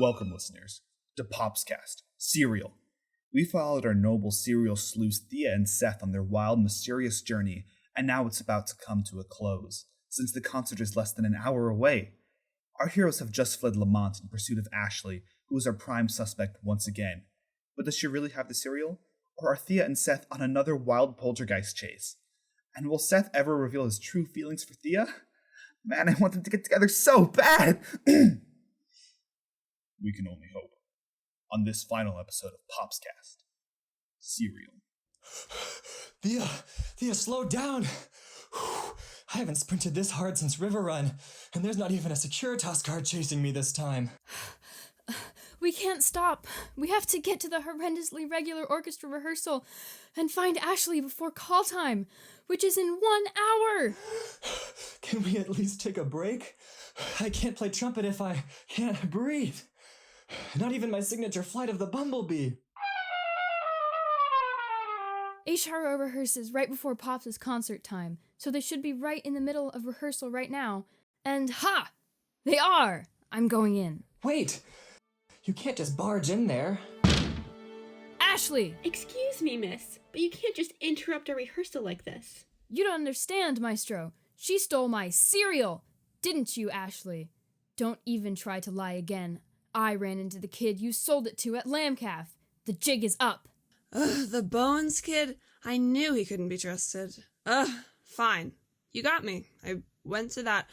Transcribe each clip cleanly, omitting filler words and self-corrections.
Welcome, listeners, to Popscast Cereal. We followed our noble cereal sleuths Thea and Seth on their wild, mysterious journey, and now it's about to come to a close, since the concert is less than an hour away. Our heroes have just fled Lamont in pursuit of Ashley, who is our prime suspect once again. But does she really have the cereal? Or are Thea and Seth on another wild poltergeist chase? And will Seth ever reveal his true feelings for Thea? Man, I want them to get together so bad! We can only hope. On this final episode of Popscast Cereal. Thea, slow down! I haven't sprinted this hard since River Run, and there's not even a Securitas guard chasing me this time. We can't stop. We have to get to the horrendously regular orchestra rehearsal and find Ashley before call time, which is in 1 hour. Can we at least take a break? I can't play trumpet if I can't breathe. Not even my signature flight of the bumblebee. HRO rehearses right before Pops' concert time, so they should be right in the middle of rehearsal right now. And ha! They are! I'm going in. Wait! You can't just barge in there. Ashley! Excuse me, miss, but you can't just interrupt a rehearsal like this. You don't understand, Maestro. She stole my cereal! Didn't you, Ashley? Don't even try to lie again. I ran into the kid you sold it to at Lambcalf. The jig is up. Ugh, the Bones kid? I knew he couldn't be trusted. Fine. You got me. I went to that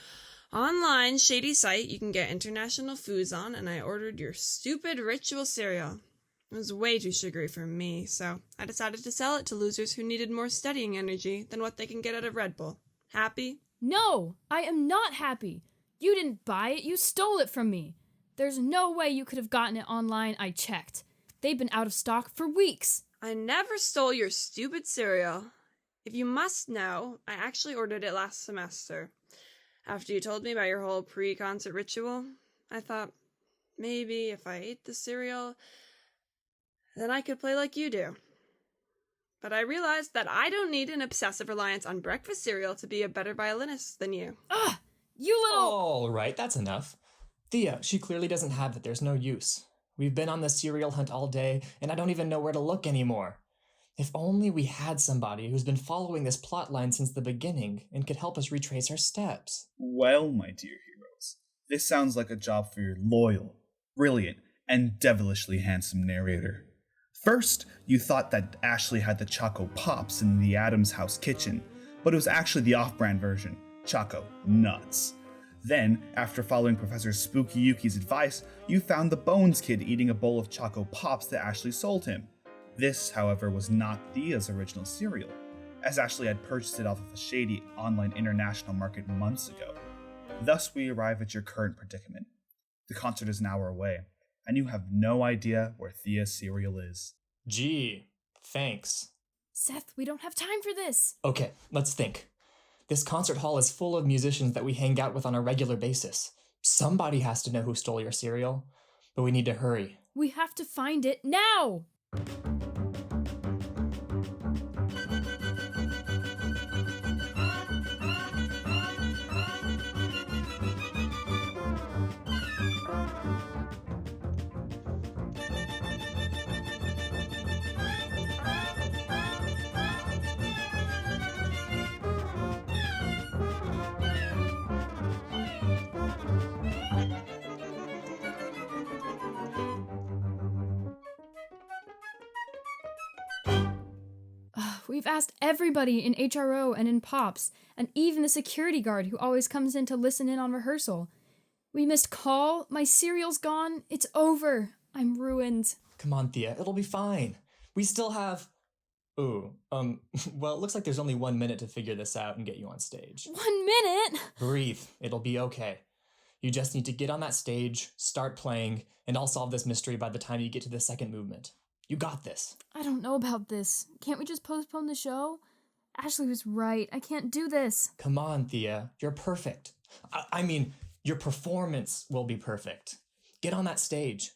online shady site you can get international foods on, and I ordered your stupid ritual cereal. It was way too sugary for me, so I decided to sell it to losers who needed more studying energy than what they can get out of Red Bull. Happy? No, I am not happy. You didn't buy it, you stole it from me. There's no way you could have gotten it online, I checked. They've been out of stock for weeks. I never stole your stupid cereal. If you must know, I actually ordered it last semester. After you told me about your whole pre-concert ritual, I thought, maybe if I ate the cereal, then I could play like you do. But I realized that I don't need an obsessive reliance on breakfast cereal to be a better violinist than you. Ugh! You little... All right, that's enough. Thea, she clearly doesn't have it. There's no use. We've been on the cereal hunt all day, and I don't even know where to look anymore. If only we had somebody who's been following this plot line since the beginning and could help us retrace our steps. Well, my dear heroes, this sounds like a job for your loyal, brilliant, and devilishly handsome narrator. First, you thought that Ashley had the choco-pops in the Adams house kitchen, but it was actually the off-brand version, Choco Nuts. Then, after following Professor Spookyooky's advice, you found the Bones kid eating a bowl of choco-pops that Ashley sold him. This, however, was not Thea's original cereal, as Ashley had purchased it off of a shady online international market months ago. Thus, we arrive at your current predicament. The concert is an hour away, and you have no idea where Thea's cereal is. Gee, thanks. Seth, we don't have time for this. Okay, let's think. This concert hall is full of musicians that we hang out with on a regular basis. Somebody has to know who stole your cereal, but we need to hurry. We have to find it now! We've asked everybody in HRO and in Pops, and even the security guard who always comes in to listen in on rehearsal. We missed call, my cereal's gone, it's over, I'm ruined. Come on, Thea, it'll be fine. We still have... well, it looks like there's only 1 minute to figure this out and get you on stage. 1 minute? Breathe, it'll be okay. You just need to get on that stage, start playing, and I'll solve this mystery by the time you get to the second movement. You got this. I don't know about this. Can't we just postpone the show? Ashley was right. I can't do this. Come on, Thea. You're perfect. I mean, your performance will be perfect. Get on that stage.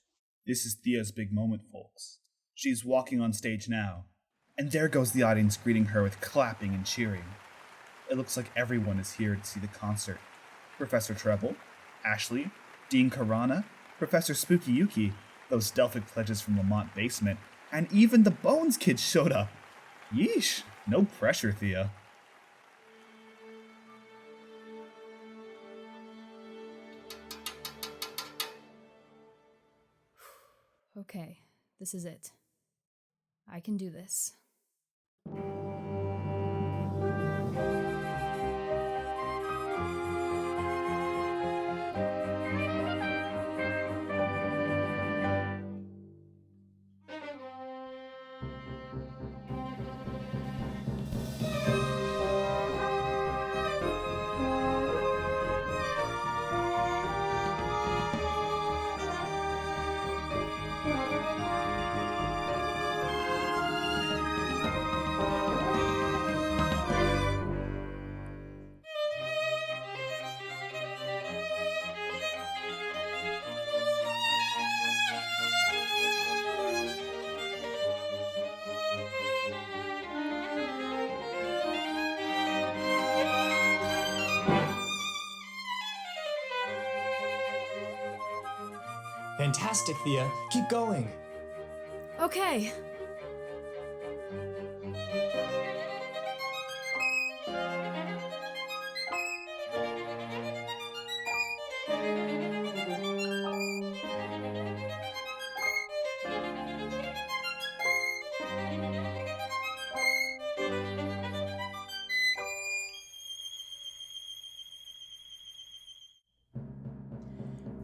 This is Thea's big moment, folks. She's walking on stage now, and there goes the audience greeting her with clapping and cheering. It looks like everyone is here to see the concert. Professor Treble, Ashley, Dean Khurana, Professor Spookyooky, those Delphic pledges from Lamont basement, and even the Bones kids showed up. Yeesh, no pressure, Thea. Okay, this is it. I can do this. Fantastic, Thea. Keep going. Okay.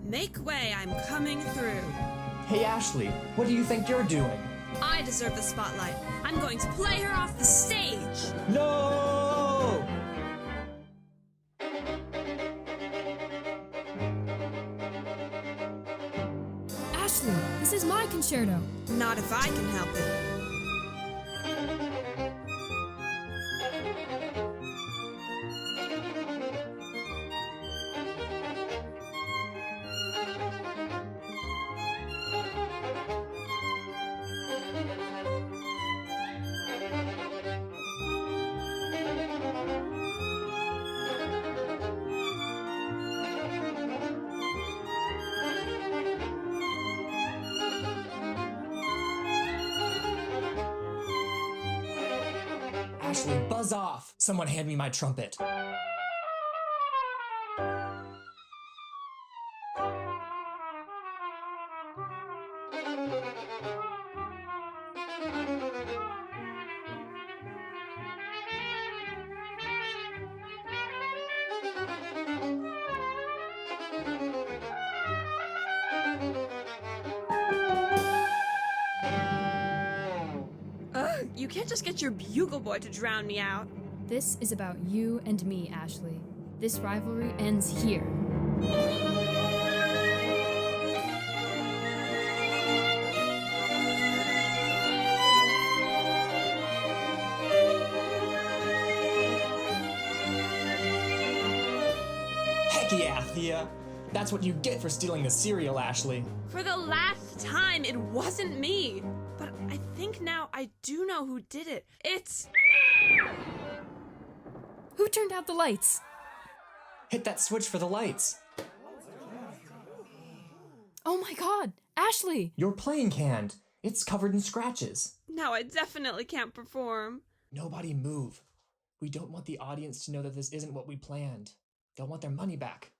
Make way, I'm coming through. Hey, Ashley, what do you think you're doing? I deserve the spotlight. I'm going to play her off the stage. No! Ashley, this is my concerto. Not if I can help it. Ashley, buzz off! Someone hand me my trumpet. Ugh, you can't just get your bugle boy to drown me out. This is about you and me, Ashley. This rivalry ends here. Heck yeah, Thea! That's what you get for stealing the cereal, Ashley. For the last time, it wasn't me. But I think now I do know who did it. It's... Who turned out the lights? Hit that switch for the lights. Oh my god, Ashley! Your playing hand. It's covered in scratches. Now I definitely can't perform. Nobody move. We don't want the audience to know that this isn't what we planned. They'll want their money back.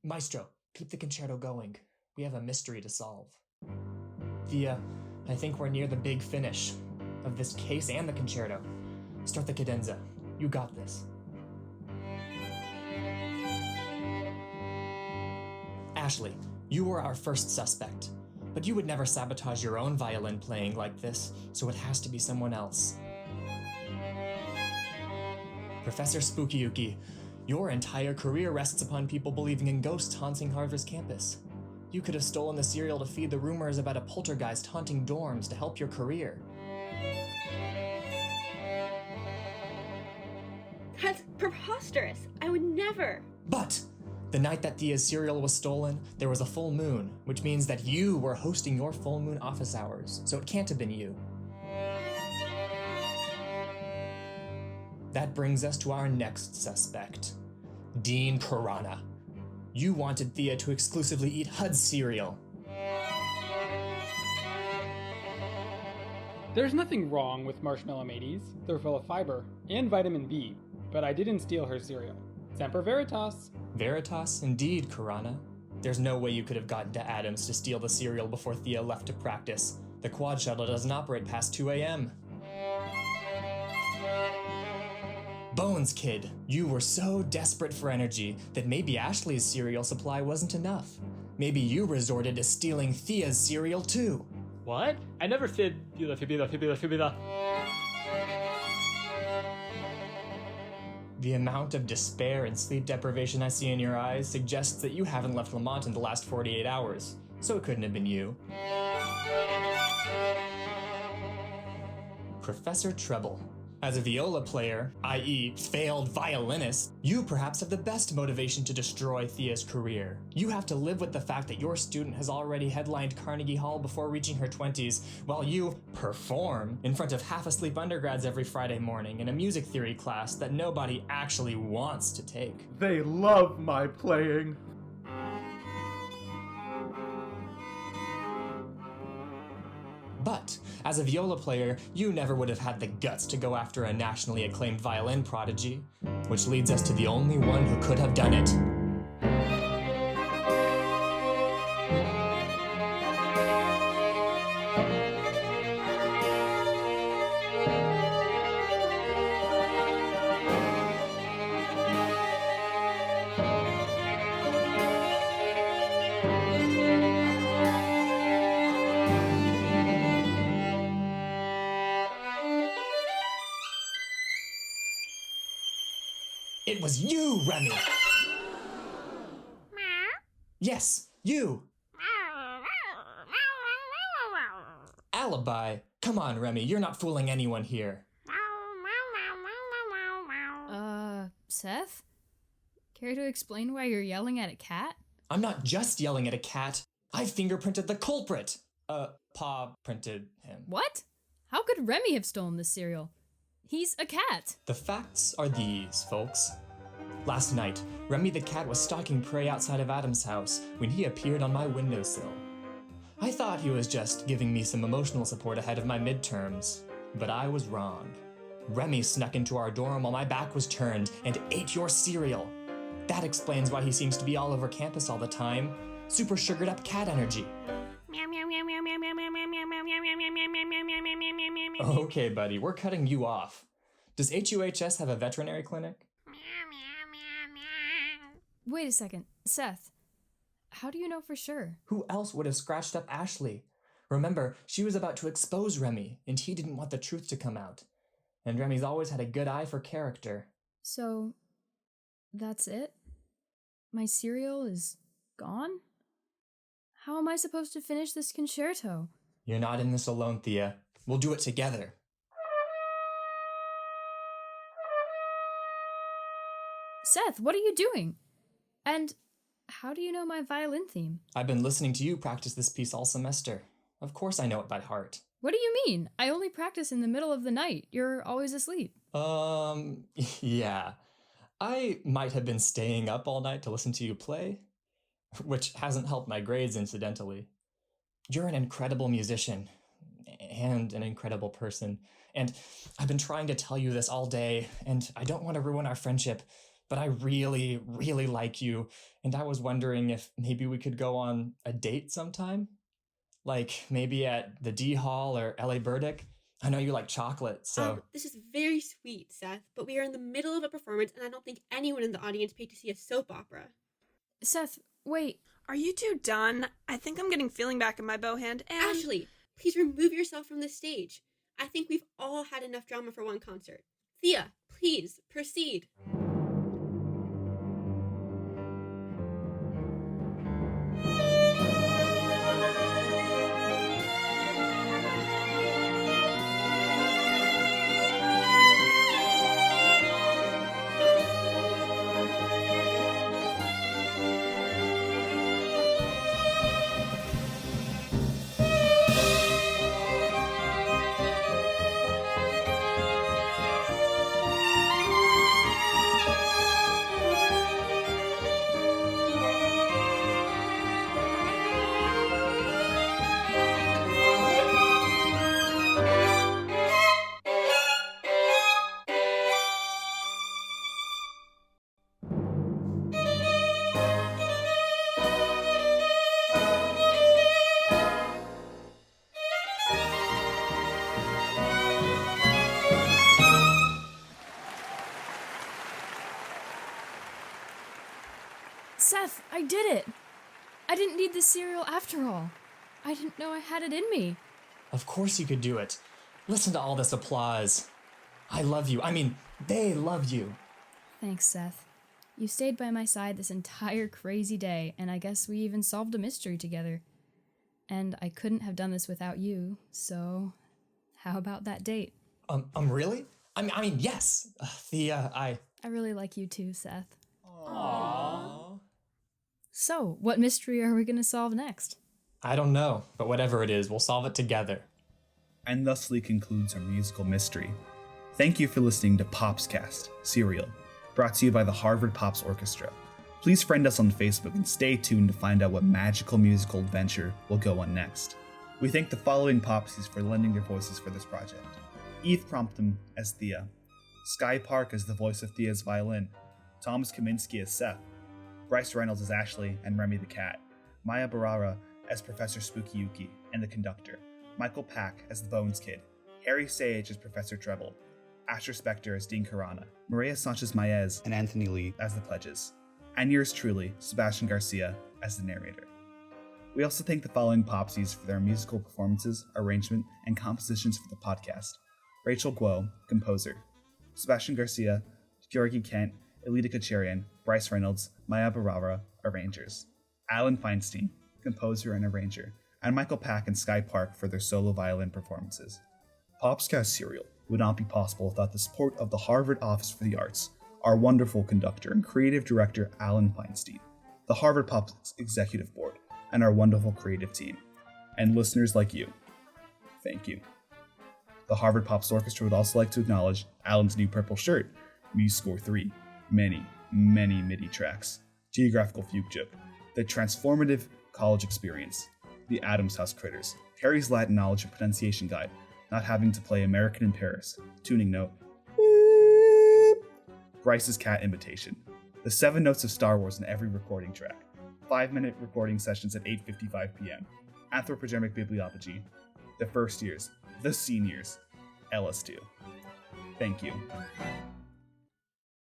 Maestro, keep the concerto going. We have a mystery to solve. Thea, I think we're near the big finish of this case and the concerto. Start the cadenza. You got this. Ashley, you were our first suspect, but you would never sabotage your own violin playing like this, so it has to be someone else. Professor Spookyooky, your entire career rests upon people believing in ghosts haunting Harvard's campus. You could have stolen the cereal to feed the rumors about a poltergeist haunting dorms to help your career. That's preposterous. I would never. But the night that Thea's cereal was stolen, there was a full moon, which means that you were hosting your full moon office hours, so it can't have been you. That brings us to our next suspect, Dean Khurana. You wanted Thea to exclusively eat Hud's cereal. There's nothing wrong with marshmallow mateys. They're full of fiber and vitamin B, but I didn't steal her cereal. Semper Veritas. Veritas, indeed, Khurana. There's no way you could have gotten to Adams to steal the cereal before Thea left to practice. The quad shuttle doesn't operate past 2 a.m. Bones, kid, you were so desperate for energy that maybe Ashley's cereal supply wasn't enough. Maybe you resorted to stealing Thea's cereal too. What? I never fibula. The amount of despair and sleep deprivation I see in your eyes suggests that you haven't left Lamont in the last 48 hours, so it couldn't have been you. Professor Treble. As a viola player, i.e. failed violinist, you perhaps have the best motivation to destroy Thea's career. You have to live with the fact that your student has already headlined Carnegie Hall before reaching her 20s, while you perform in front of half-asleep undergrads every Friday morning in a music theory class that nobody actually wants to take. They love my playing. But, as a viola player, you never would have had the guts to go after a nationally acclaimed violin prodigy, which leads us to the only one who could have done it. It was you, Remy! Yes, you! Alibi? Come on, Remy, you're not fooling anyone here. Seth? Care to explain why you're yelling at a cat? I'm not just yelling at a cat. I fingerprinted the culprit. Pa printed him. What? How could Remy have stolen this cereal? He's a cat. The facts are these, folks. Last night, Remy the cat was stalking prey outside of Adam's house when he appeared on my windowsill. I thought he was just giving me some emotional support ahead of my midterms, but I was wrong. Remy snuck into our dorm while my back was turned and ate your cereal. That explains why he seems to be all over campus all the time. Super sugared up cat energy. Okay, buddy, we're cutting you off. Does HUHS have a veterinary clinic? Wait a second. Seth, how do you know for sure? Who else would have scratched up Ashley? Remember, she was about to expose Remy, and he didn't want the truth to come out. And Remy's always had a good eye for character. So, that's it? My cereal is gone? How am I supposed to finish this concerto? You're not in this alone, Thea. We'll do it together. Seth, what are you doing? And how do you know my violin theme? I've been listening to you practice this piece all semester. Of course I know it by heart. What do you mean? I only practice in the middle of the night. You're always asleep. Yeah. I might have been staying up all night to listen to you play, which hasn't helped my grades, incidentally. You're an incredible musician and an incredible person, and I've been trying to tell you this all day, and I don't want to ruin our friendship, but I really, really like you, and I was wondering if maybe we could go on a date sometime? Like maybe at the D Hall or LA Burdick? I know you like chocolate, so... This is very sweet, Seth, but we are in the middle of a performance, and I don't think anyone in the audience paid to see a soap opera. Seth, wait. Are you two done? I think I'm getting feeling back in my bow hand, and... Ashley, please remove yourself from the stage. I think we've all had enough drama for one concert. Thea, please, proceed. Seth, I did it! I didn't need the cereal after all. I didn't know I had it in me. Of course you could do it. Listen to all this applause. I love you. I mean, they love you. Thanks, Seth. You stayed by my side this entire crazy day, and I guess we even solved a mystery together. And I couldn't have done this without you, so how about that date? Really? I mean, yes. Thea, I really like you too, Seth. Aww. So, what mystery are we going to solve next? I don't know, but whatever it is, we'll solve it together. And thusly concludes our musical mystery. Thank you for listening to Popscast Cereal, brought to you by the Harvard Pops Orchestra. Please friend us on Facebook and stay tuned to find out what magical musical adventure will go on next. We thank the following Popsies for lending their voices for this project. Eve Crompton as Thea, Sky Park as the voice of Thea's violin, Thomas Kaminsky as Seth, Bryce Reynolds as Ashley and Remy the cat, Maya Bharara as Professor Spookyooky and the conductor, Michael Pack as the Bones Kid, Harry Sage as Professor Treble, Asher Specter as Dean Khurana, Mireya Sanchez-Maes and Anthony Lee as the pledges, and yours truly, Sebastian Garcia as the narrator. We also thank the following Popsies for their musical performances, arrangement, and compositions for the podcast. Rachel Guo, composer, Sebastian Garcia, Georgiy Kent, Elita Kachaturian, Bryce Reynolds, Maya Bharara, arrangers, Alan Feinstein, composer and arranger, and Michael Pack and Sky Park for their solo violin performances. Popscast Cereal would not be possible without the support of the Harvard Office for the Arts, our wonderful conductor and creative director Alan Feinstein, the Harvard Pops Executive Board, and our wonderful creative team, and listeners like you. Thank you. The Harvard Pops Orchestra would also like to acknowledge Alan's new purple shirt, Muse Score 3, many MIDI tracks, Geographical Fugue Joke, The Transformative College Experience, The Adams House Critters, Harry's Latin Knowledge and Pronunciation Guide, Not Having to Play American in Paris, Tuning Note, Bryce's Cat Imitation, The 7 Notes of Star Wars in every recording track, 5-minute recording sessions at 8:55 p.m., Anthropogenic Bibliopegy, The First Years, The Seniors, LS2. Thank you.